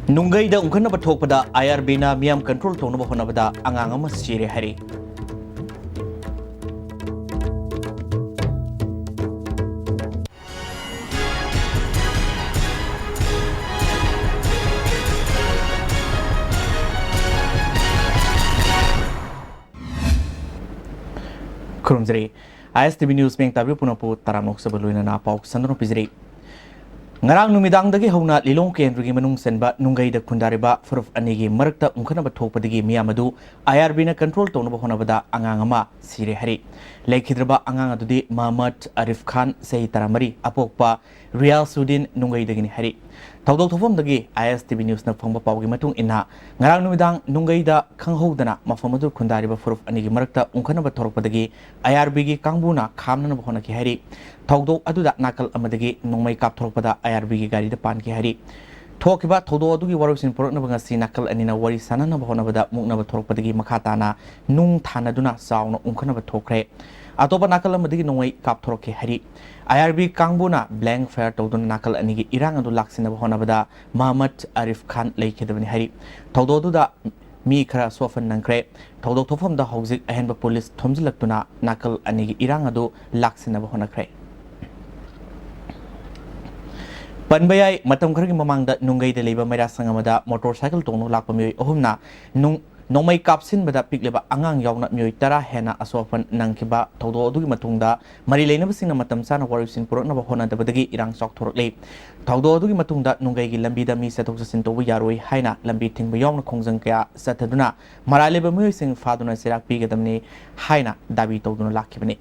Nungayda ungkana bathokpada IRB na miyam control tawna bahonabada angang ama sire hari. Kurumjari ISTV News Bank tabi punapu taramok sabaluina na pauk sandro pizri. Ngarang numidang dagi hauna lilong kendrugi manung senba nungai da kundariba furuf anigi marakta ungkana bathokpadagi miyamadu IRB na control tawna bahonabada angang ama sire hari. Laikhidraba angang adudi Muhammad Arif Khan sahi taramari apokpa Real Sudin nungai dagini hari. Tawdok thofom dagi ISTV News na phangba pawgi matung inna ngarang numidang nungai da khanghodana mafamadu kundariba furuf anigi marakta ungkana bathokpadagi IRB gi kangbuna khamna bahona ki hari. Tawdok aduda nakal amadagi nongmai kapthorpada IRB gi gari da pan ki hari. Thokiba thodo adugi warusin porokna bangasi nakal anina wari sanana bahona bada mukna bathorpadagi makhatana nung thanaduna sauna ungkana bathokre. Atopa nakal amadagi nongmai kapthorke hari. IRB kangbuna blank fire tawduna nakal anigi irang adu laksina bahona bada Muhammad Arif Khan laikhedabani hari. Thodo aduda mi khara sofan nangkre tawdok thofam da hauzik ahenba police thomjilaktuna nakal anigi irang adu laksina bahona kre. Panbayai matam khargi mamangda nungai da leiba maira sangamada motorcycle tongno lakpa mioi ohumna nongmai kapsin bada pikleba angang yauna mioi tara hena asofan nangkiba tawdo adugi matungda mari leinaba singna matam sana warisin purokna ba hona dabadagi irang sok thoroklei tawdo adugi matungda nungai gi lambi da mi satok sasin tobu yaroi haina lambi thingba yauna khongjang kya sathaduna maraleba mioi sing faduna sirak pigadamni haina dabi tawduna lakhibani.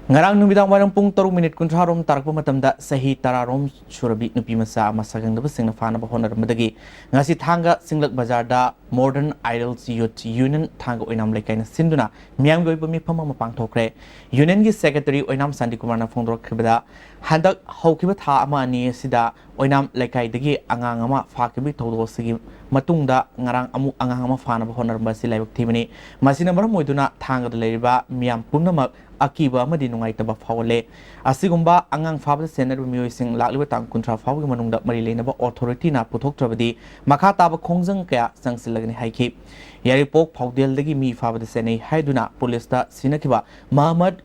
Ngarang numidang warang pung 3 minit kuntrarom tarakpa matamda sahi tararom surabi nupi masa masagangda singna fana bahona ramadagi ngasi thanga singlak bazarda Modern Idols Youth Union thanga oinam lekaina sinduna miyam goi bami phama mapang thokre union gi secretary oinam Sandi Kumar na phongdor khibada handak haukiba tha ama ani sida oinam lekai dagi angang ama fakibi thodo sigi matungda ngarang amu angang ama fana bahona rambasi laibak thimani masina maram moiduna thanga da leriba miyam punamak akiba amadi nungaitaba fawale asigumba angang fabda senar miyoising lakliba tang kuntra fawgi manungda mari leinaba authority na puthoktrabadi makha taba khongjang kya sangsilagni haiki yaripok phawdeldagi mi fabda senai haiduna police da sinakiba Muhammad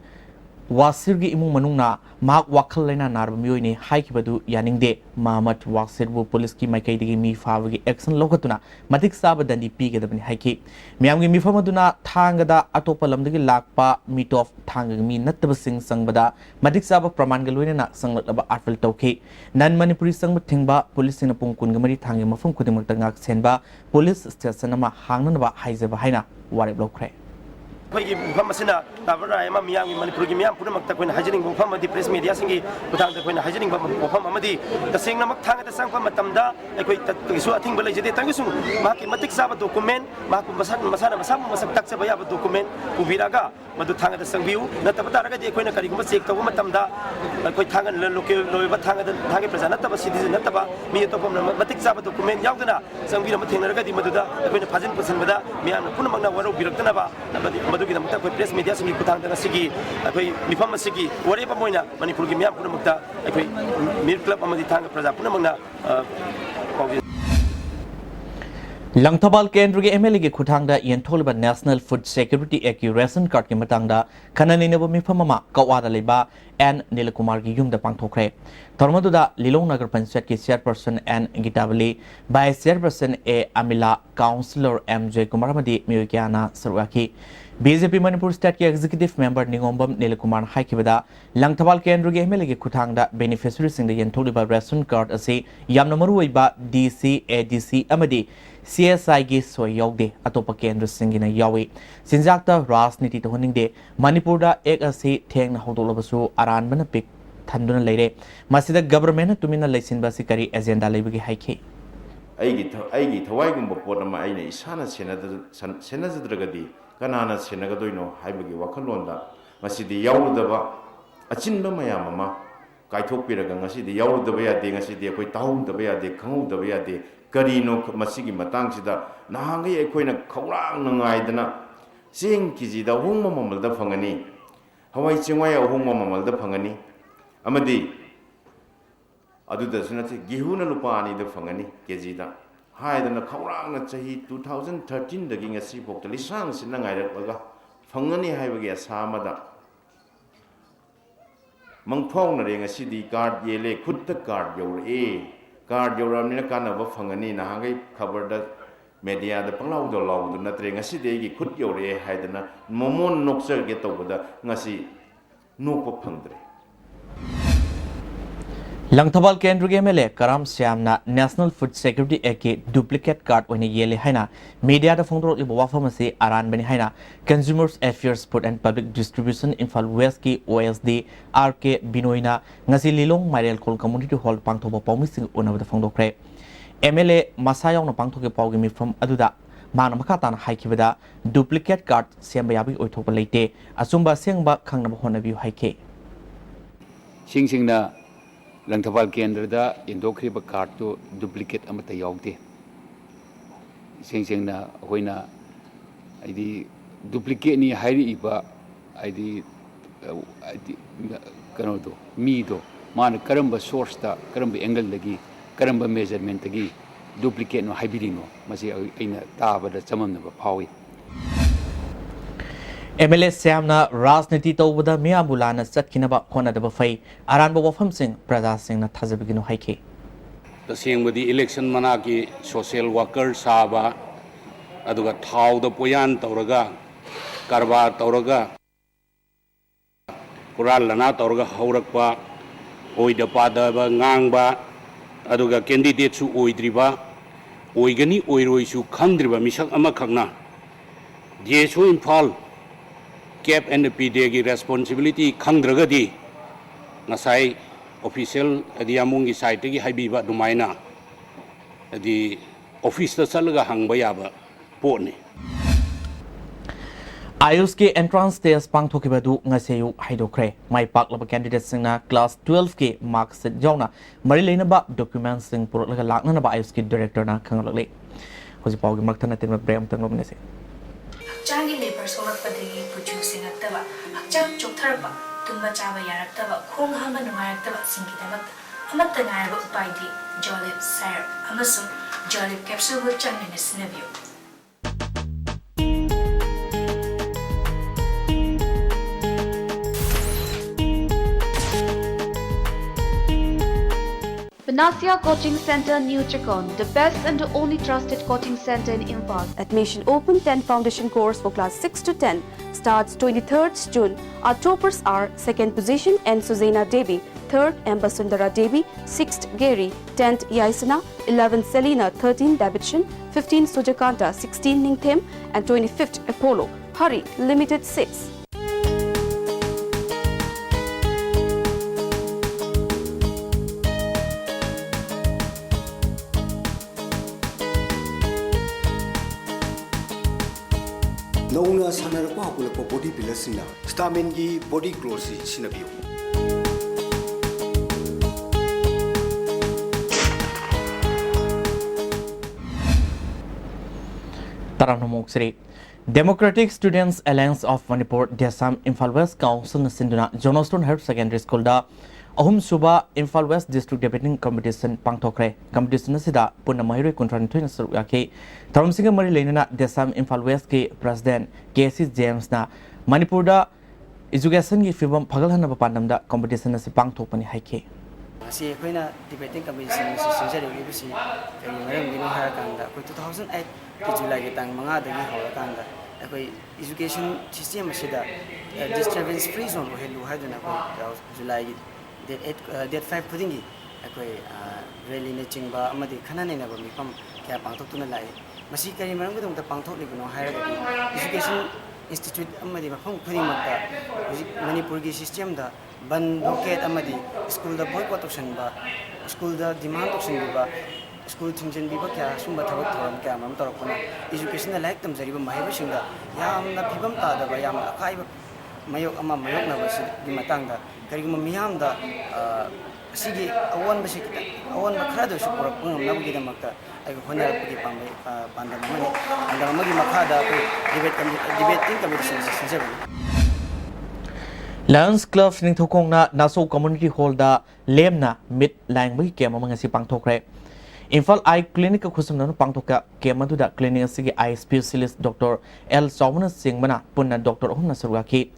Wasirgi imung manungna mak wakhal laina narba miyoini haikibadu yaningde Muhammad Wasirbu police ki maikai digi mi fawgi action lokatuna matik saba dandi pigedabani haiki miyamgi mi famaduna thangada atopa lamdagi lakpa mitof thanga mi nattaba sing sangbada matik saba praman galwena sanglatlaba arfil tawki nan Manipuri sangba thingba police sina pung kun gamari thangi mafum kudimakta ngak senba police station ama hangnanaba haizaba haina warib lokre Pagi bukan masina tabra emang miang Manipur gi miang pun makta koin hajining bukan di press media singi petang koin hajining bukan amadi tasing namak thang ada sang pamatam da koi isu ating balai jadi tangisung makin matik sabat dokumen mak masak tak sebaya dokumen ubiraga madu thang ada sang view na tabata raga di koin kari gumas cek tahu matam da koi thangan loke loiba thang ada thangi presa na taba citizen na taba mi to pom matik sabat dokumen yaw dana sang view mating raga di madu da koin phajin pusin bada miang pun magna waro birak dana ba madu gi namta koi press media singi kutang dana sigi koi mifam sigi wari pa moina Manipur gi miang pun magta koi mir club amadi thang praja pun magna Langthabal Kendrugi MLA gi khutangda yentholba National Food Security Act ration card ki matangda khananina mi phamama kawada leba N Nilakumar gi yumda pangthokre Tormaduda Lilong Nagar Panchayat ki chairperson N Gitabali by chairperson A Amila Councillor M J Kumar amadi miyukyana sarwaki BJP Manipur State ki executive member Ningombam Nilakumar haikibada Langthabal Kendrugi MLA gi khutangda beneficiary singda yentholba ration card ase yamna maruiba DC ADC amadi CSI gi soy yaude atopa kendra singina yawi sinjakta rajniti to honingde Manipurda ek ase thengna hodolabasu aran bana pik thanduna leire masida government tumina leisinba sikari agenda leibigi haike aigi thawai gumba potama aina isana senadragadi kanana senagadoino haibagi wakhalonda masidi yaudaba achinba mayam ama kaithokpiraga ngasidi yaudaba yade ngasidi akoi tahudaba yade khangudaba yade karino masigi matangsida nahangai akoina khawrang nangaidana ching kiji da hungma mamalda phangani hawai chingwai ahungma mamalda phangani amadi ꯑꯗꯨꯗꯁꯨ ꯅꯠꯇꯦ ꯒꯤꯍꯨꯅ ꯂꯨꯄꯥ 2ꯗ ꯐꯪꯒꯅꯤ ꯀꯦꯖꯤꯗ ꯍꯥꯏꯗꯅ ꯈꯧꯔꯥꯡꯅ ꯆꯍꯤ 2013ꯗꯒꯤ ꯉꯁꯤꯐꯥꯎꯗ ꯂꯤꯁꯥꯡꯁꯤꯟꯅ ꯉꯥꯏꯔꯛꯂꯒ ꯐꯪꯒꯅꯤ ꯍꯥꯏꯕꯒꯤ ꯑꯁꯥ ꯑꯃꯗ ꯃꯪꯐꯥꯎꯅꯔꯦ ꯉꯁꯤꯗꯤ ꯀꯥꯔꯗ ꯌꯦꯜꯂꯦ ꯈꯨꯠꯇ ꯀꯥꯔꯗ ꯌꯧꯔꯛꯑꯦ ꯀꯥꯔꯗ ꯌꯧꯔꯛꯑꯕꯅꯤꯅ ꯀꯥꯟꯅꯕ ꯐꯪꯒꯅꯤ ꯅꯍꯥꯟꯒꯩ ꯈꯕꯔꯗ ꯃꯦꯗꯤꯌꯥꯗ ꯄꯪꯂꯥꯎꯗ ꯂꯥꯎꯕꯗꯨ ꯅꯠꯇ꯭ꯔꯦ ꯉꯁꯤꯗꯤ ꯑꯩꯒꯤ ꯈꯨꯠ ꯌꯧꯔꯛꯑꯦ ꯍꯥꯏꯗꯅ ꯃꯃꯣꯟ ꯅꯣꯛꯆꯒꯦ ꯇꯧꯕꯗ ꯉꯁꯤ ꯅꯣꯛꯄ ꯐꯪꯗ꯭ꯔꯦ ꯂꯪꯊꯕꯥꯜ ꯀꯦꯟꯗ꯭ꯔꯒꯤ MLA ꯀꯔꯝ ꯁ꯭ꯌꯥꯝꯅ ꯅꯦꯁꯅꯦꯜ ꯐꯨꯗ ꯁꯦꯀ꯭ꯌꯨꯔꯤꯇꯤ ꯑꯦꯛꯀꯤ ꯗꯨꯄ꯭ꯂꯤꯀꯦꯠ ꯀꯥꯔꯗ ꯑꯣꯏꯅ ꯌꯦꯜꯂꯦ ꯍꯥꯏꯅ ꯃꯤꯗꯤꯌꯥꯗ ꯐꯣꯡꯗꯣꯔꯛꯂꯤꯕ ꯋꯥꯐꯝ ꯑꯁꯤ ꯑꯔꯥꯟꯕꯅꯤ ꯍꯥꯏꯅ consumers affairs food and public distribution Imphal ꯋꯦꯁtkꯤ OSD RK ꯕꯤꯅꯣꯏꯅ ꯉꯁꯤ ꯂꯤꯂꯣꯡ ꯃꯥꯏꯔꯦꯜꯈꯣꯜ ꯀꯝꯃꯨꯅꯤꯇꯤ ꯍꯣꯜ ꯄꯥꯡꯊꯣꯛꯄ ꯄꯥꯎꯃꯤꯁꯤꯡ ꯎꯅꯕꯗ ꯐꯣꯡꯗꯣꯛꯈ꯭ꯔꯦ MLA ꯃꯁꯥ ꯌꯥꯎꯅ ꯄꯥꯡꯊꯣꯛꯈꯤꯕ ꯄꯥꯎꯒꯤ ꯃꯤꯐꯝ ꯑꯗꯨꯗ ꯃꯥꯅ ꯃꯈꯥ ꯇꯥꯅ ꯍꯥꯏꯈꯤꯕꯗ ꯗꯨꯄ꯭ꯂꯤꯀꯦꯠ ꯀꯥꯔꯗ ꯁꯦꯝꯕ ꯌꯥꯕꯒꯤ ꯑꯣꯏꯊꯣꯛꯄ ꯂꯩꯇꯦ ꯑꯆꯨꯝꯕ ꯑꯁꯦꯡꯕ ꯈꯪꯅꯕ ꯍꯣꯠꯅꯕꯤꯌꯨ ꯍꯥꯏꯈꯤ ꯁꯤꯡꯁꯤꯡꯅ ꯂꯪꯊꯕꯥꯜ ꯀꯦꯟꯗ꯭ꯔꯗ ꯌꯦꯟꯊꯣꯛꯈ꯭ꯔꯤꯕ ꯀꯥꯔꯗꯇꯨ ꯗꯨꯄ꯭ꯂꯤꯀꯦꯠ ꯑꯃꯠꯇ ꯌꯥꯎꯗꯦ ꯁꯤꯡꯁꯤꯡꯅ ꯑꯩꯈꯣꯏꯅ ꯍꯥꯏꯗꯤ ꯗꯨꯄ꯭ꯂꯤꯀꯦꯠꯅꯤ ꯍꯥꯏꯔꯛꯏꯕ ꯍꯥꯏꯗꯤ ꯀꯩꯅꯣꯗꯣ ꯃꯤꯗꯣ ꯃꯥꯅ ꯀꯔꯝꯕ ꯁꯣꯔꯁꯇ ꯀꯔꯝꯕ ꯑꯦꯡꯒꯜꯗꯒꯤ ꯀꯔꯝꯕ ꯃꯦꯖꯔꯃꯦꯟꯇꯒꯤ ꯗꯨꯄ꯭ꯂꯤꯀꯦꯠꯅꯣ ꯍꯥꯏꯕꯤꯔꯤꯅꯣ ꯃꯁꯤ ꯑꯩꯅ ꯇꯥꯕꯗ ꯆꯃꯝꯅꯕ ꯐꯥꯎꯏ MLA ꯁ꯭ꯌꯥꯝꯅ ꯔꯥꯖꯅꯤꯇꯤ ꯇꯧꯕꯗ ꯃꯤꯌꯥꯝꯕꯨ ꯂꯥꯟꯅ ꯆꯠꯈꯤꯅꯕ ꯍꯣꯠꯅꯗꯕ ꯐꯩ ꯑꯔꯥꯟꯕ ꯋꯥꯐꯝꯁꯤꯡ ꯄ꯭ꯔꯖꯥꯁꯤꯡꯅ ꯊꯥꯖꯕꯤꯒꯅꯨ ꯍꯥꯏꯈꯤ तसेंबदी इलेक्शन मना की सोशल वर्कर साबा अदुगा थाउदा पोयान तौरगा कारबार तौरगा कुराल लना तौरगा हौरकपा ओइदा पादबा ngang अदुगा कैंडिडेट सु ओइद्रिबा ओइगनी ओइरोइसु खंद्रिबा मिसक अमा खगना जेसु इम्फाल कैप एंड पीडे की responsibility खंद्रगदी ngasai official adi amungi site gi haibiba dumaina adi office ta chalaga hangba yaba pone Ayush के एंट्रांस टेस्ट पांथोखिबदु ngase हाइदोखरे माइ पाकलबा कैंडिडेट सिंगना क्लास 12 के मार्क्स जाउना मरि लेनबा डॉक्यूमेंट्स सिंग पुरलगा लाकनबा आयुष के डायरेक्टर ना खंगलले होजि पावगी मक्थना तेन ब्रेम तंगबनेसे चांगी लेबर सोलकपदगी प्रोड्यूसिंग अक्तबा हक्चाम चोथरबा तुंबा चाबा यारक्तबा खोंग हामा नुंगायक्तबा सिंगिदमक अमत्त नायबा उपायदि जॉलिप सायर अमसुं जॉलिप कैप्सूल चांगिने सिनबियो Panacea Coaching Center, New Chakon, the best and the only trusted coaching center in Imphal. Admission open 10 foundation course for class 6 to 10 starts 23rd June. Our toppers are 2nd position N. Suzana Devi, 3rd Ambasundara Devi, 6th Gary, 10th Yaisana, 11th Selina, 13th Dabichan, 15th Sujakanta, 16th Ningthem and 25th Apollo. Hurry, limited seats. नौना सानरपा हकुलपा body बिल्डर्सिंगना stamina की body growth सिनबियो Taramnomoksri Democratic Students Alliance of Manipur Desam Imphal West Council na sinduna Johnstone Higher Secondary School da ahum suba Imphal West District Debating Competition pangthokre competition asida punna mahiroi kuntran thoina saru yake tharamsinga mari leinana Desam Imphal West ke President KC James na Manipur da education gi fibam phagalhanaba pandamda competition asi pangthokpani haike asi akoina debating competition si sinjari bisi kay maram gino hara kanda ko 2008 July gi tang manga dagi hora kanda akoi education system asida disturbance free zone ho helu haduna ko July gi date 5 pudingi akoi rally ne chingba amadi khana ne na ba mifam kya pangthok tuna lai masi kari maram gudum ta pangthok li guno hara gi education institute amadi mafam khuding makta Manipur gi system da ban blockade amadi school da boycott option ba school da demand option ba school thingjen bi ba kya sumba thawak thoram kya mam torokona education na like tam jariba mahaiba singa yamna phibam ta da ba yam akai ba mayok ama mayok na ba si di matang da kari ma miyam da sigi awan ba sikita awan ba khara do su por pung na gi da makta ai khona gi pambe panda mani anda magi makha da debating competition sinjaba Lions Club Ningthokongna Naso Community Hall da lemna mid language kem amang si pangthokre Imphal Eye Clinic khusumna pangthoka kem aduda clinic asigi eye specialist Dr. L Saumana Singhmana punna Dr. Ohna Surgaki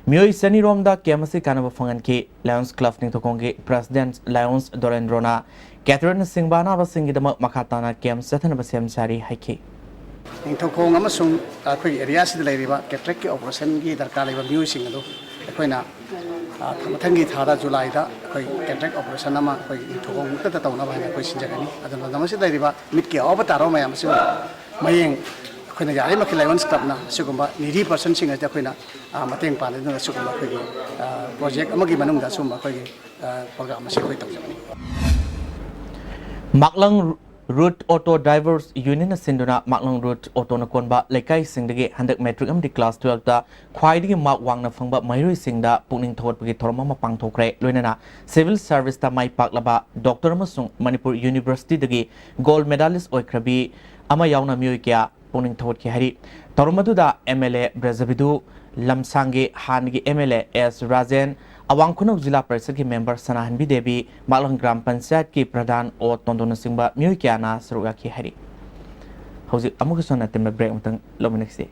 Mioi Sani Romda kem asi kanaba fangan ki Lions Club Ningthokongge President Lions Dorendrona Catherine Singhbana basingi dama makhatana kem sathana basem sari haiki Ningthokong amasung akhoi area sid leiriba cataract operation gi darkar leba mioi sing adu akhoi mathangi thada July da akhoi cataract operation ama akhoi ningthokong ta tawna ba akhoi sinjagani adana namasi leiriba mit ki oba taro mayam si mayeng akhoi na yari makhi Lions Club na sugumba needy person sing ati akhoi na mateng pan na sugumba akhoi project amagi manung da sumba akhoi program asi akhoi tawjani Maklang Route Auto Drivers Union Sinduna Maklang Route Auto Nakonba Lekai Singdagi Handak Metric Amdi Class 12 da Khwaidagi Mark Wangna Fangba Mairui Singda Puning Thot Pagi Thorma Mapang Thokre Loinana Civil Service ta Mai Paklaba Dr. Masung Manipur University dagi Gold Medalist Oikrabi Ama Yauna Myoikya Puning Thot Ki Hari Tormadu da MLA Brazabidu Lamsangi Hangi MLA S Rajen Awang Kunok Jila Parisad ki member Sanahan Bidebi Maklang Gram Panchayat ki Pradhan o Tondona Singba Myoikyana Saruga ki Hari Hauzik Amukasona Timba Break Mutang Lominexi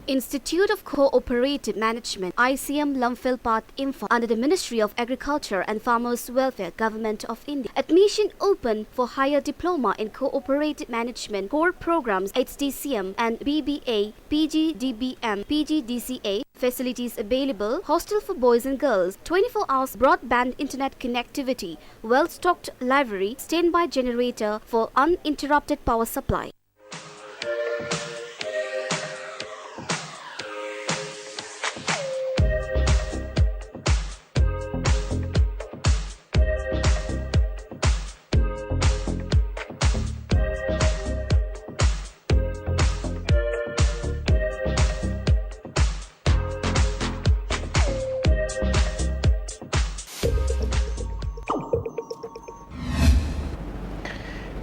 Institute of Cooperative Management, ICM Lumphil Path Info, under the Ministry of Agriculture and Farmers Welfare, Government of India. Admission open for higher diploma in cooperative management, core programs, HTCM and BBA, PGDBM, PGDCA. Facilities available, hostel for boys and girls, 24 hours broadband internet connectivity, well-stocked library, standby generator for uninterrupted power supply.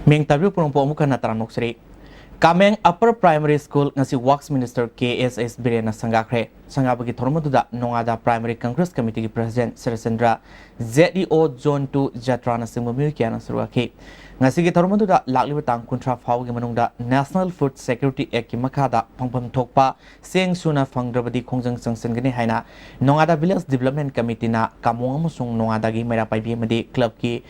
Ming tabi purungpo muka nataran muksri. Kameng Upper Primary School ngasi Works Minister KSS Birena Sangakre. Sangabagi Thormaduda Nongada Primary Congress Committee President Sarasandra ZEO Zone 2 Jatrana Singmumi Kiana Suraki. Ngasi gi Thormaduda Lakli Batang Kuntra Fau gi Manungda National Food Security Act ki Makada Pangpam Thokpa Seng Suna Fangrabadi Kongjang Sangsen gani haina Nongada Village Development Committee na Kamong amusung Nongada gi Mera Paibi Madi Club ki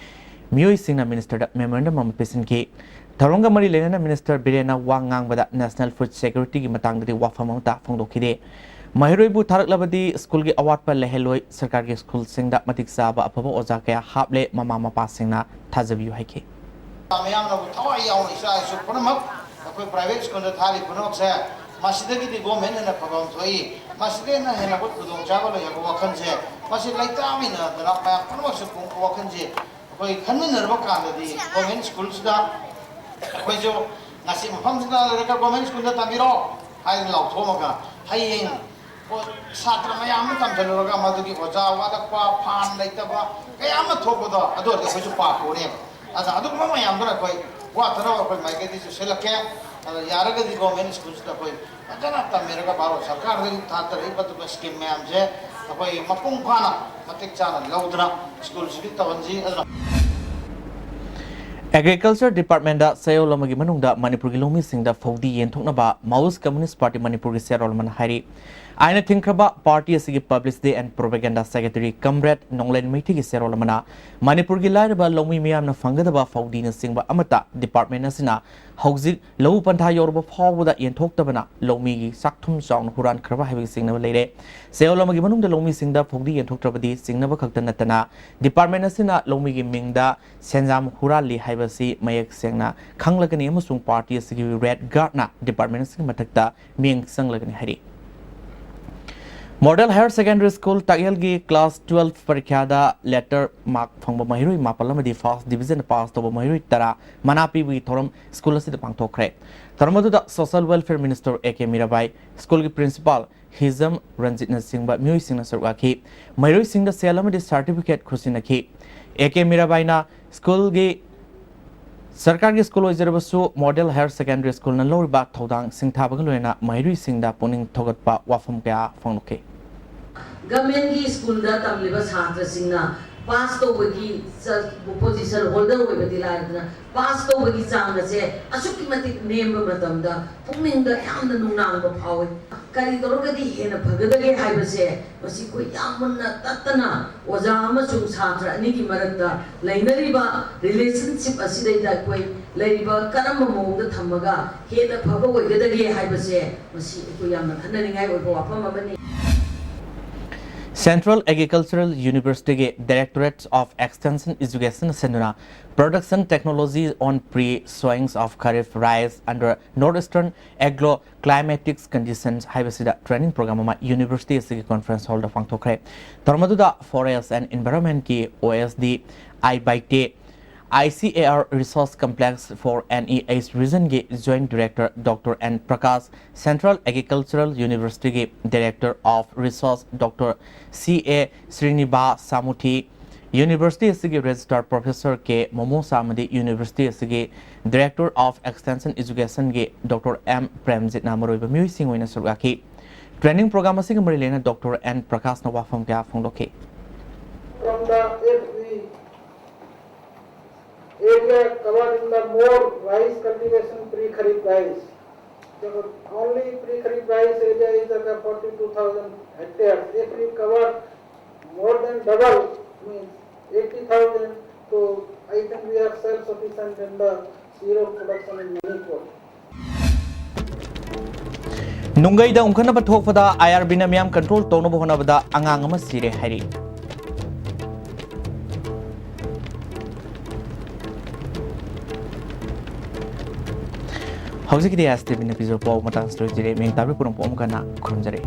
Mioi Singna Minister Memorandum of Peace ki Tharunga Mari Lena Minister Birena Wangang Bada National Food Security ki matang di wafamata fongdokide Mahiroi bu tharak labadi school ki award pa leheloi sarkar ki school singda matik saba apabo oja kaya hable mama mapa singna thajabiu haike mayam na thawai yaw isa su punamak akoi private school da thali punamak se masidagi di government na phabam thoi maside na hena bot pudong jaba lo yago wakhan se masid laita mina da pa punamak su pung wakhan je koi khanmin nerba kan di government schools da koi jo ngasi mafam sida le ka government school da tamiro hai lau thomaga hai ko satra mayam tam thaloga madugi oja wada pa phan laita ba kayam thokoda ado de koi ju pa ko ne asa adu ma mayam da koi wa thara koi mai ke di su selake ada yaraga di government schools da koi ajana tamira ka baro sarkar de tha tar ibat ba scheme mayam je koi mapung phana matik chana laudra school sidi tawanji adra Agriculture Department da sayo lamagi manungda Manipur gi lomi singda fawdi yen thoknaba Maoist Communist Party Manipur gi serol man hari aina thinkraba party asigi publicity and propaganda secretary Comrade Nonglen Methi gi serol mana Manipur gi lairaba lomi miyam na fangadaba fawdi na singba amata department asina hauzik low pantha yorba fawda yen thoktabana lomi gi sakthum song huran khraba habi singna leire sayo lamagi manungda lomi singda fawdi yen thoktrabadi singna ba khakta natana department asina lomi gi mingda senjam hurali basi mayak sengna khanglagani amasung party asigi red guard na department asigi mathakta ming sanglagani hari Model Higher Secondary School Tagyal gi class 12 parikha da letter mark phangba mahirui mapalamadi first division pass toba mahirui tara manapi wi thoram school asid pangthokre tarmadu da social welfare minister AK Mirabai school gi principal Hizam Ranjit Singh ba Mui Singh sarwa ki mahirui Singh da selamadi certificate khusina ki AK Mirabai na school gi Sarkar ki school oizarabassu Model Higher Secondary School na loriba thodang singthabag loina mahirui singda puning thogatpa wafam kaya phangnoke government ki school da tamliba chhatra singna pass to bagi position holder hoi badi la pass to bagi chang se asuki matik name ba matam da pungning da yamna nungnang ba phawe kari dor ka di hena bhagadage hai ba se masi ko yamna tatana oja ama chung chhatra ani ki marakda lainari ba relationship asidai da koi laiba karam mong da thamaga hena bhaga oi gadage hai ba se masi ko yamna khanani ngai oi ba wapam amani Central Agricultural University Directorate of Extension Education Senduna Production Technology on Pre-Sowings of Kharif Rice under Northeastern Agro-Climatic Conditions Haibasida Training Program University Sigi Conference Hall of Pangtokre Tormaduda Forest and Environment ki OSD IBIT ICAR Resource Complex for NEA's Region के Joint Director Dr. N. Prakash, Central Agricultural University के Director of Resource Dr. C.A. Srinivas Samuthi, University के Registrar Professor के Momo Samadi, University के Director of Extension Education के Dr. M. Premjit Namaroy Bamui Singh Wina Surgaki. Training program से Marilena Dr. N. Prakash Nawafam के Afongloke. From the area covered in the more rice cultivation pre-kharif rice. Only pre-kharif rice area is about 42,000 hectares. If we cover more than double, means 80,000, so I think we are self-sufficient in the cereal production in Manipur. Nungai da ungkana pathokpada IRB na miyam control tono bo honabada angang ama sire hari. How's it ISTV episode po matang story jire meng tabi purong po omkana khonjare.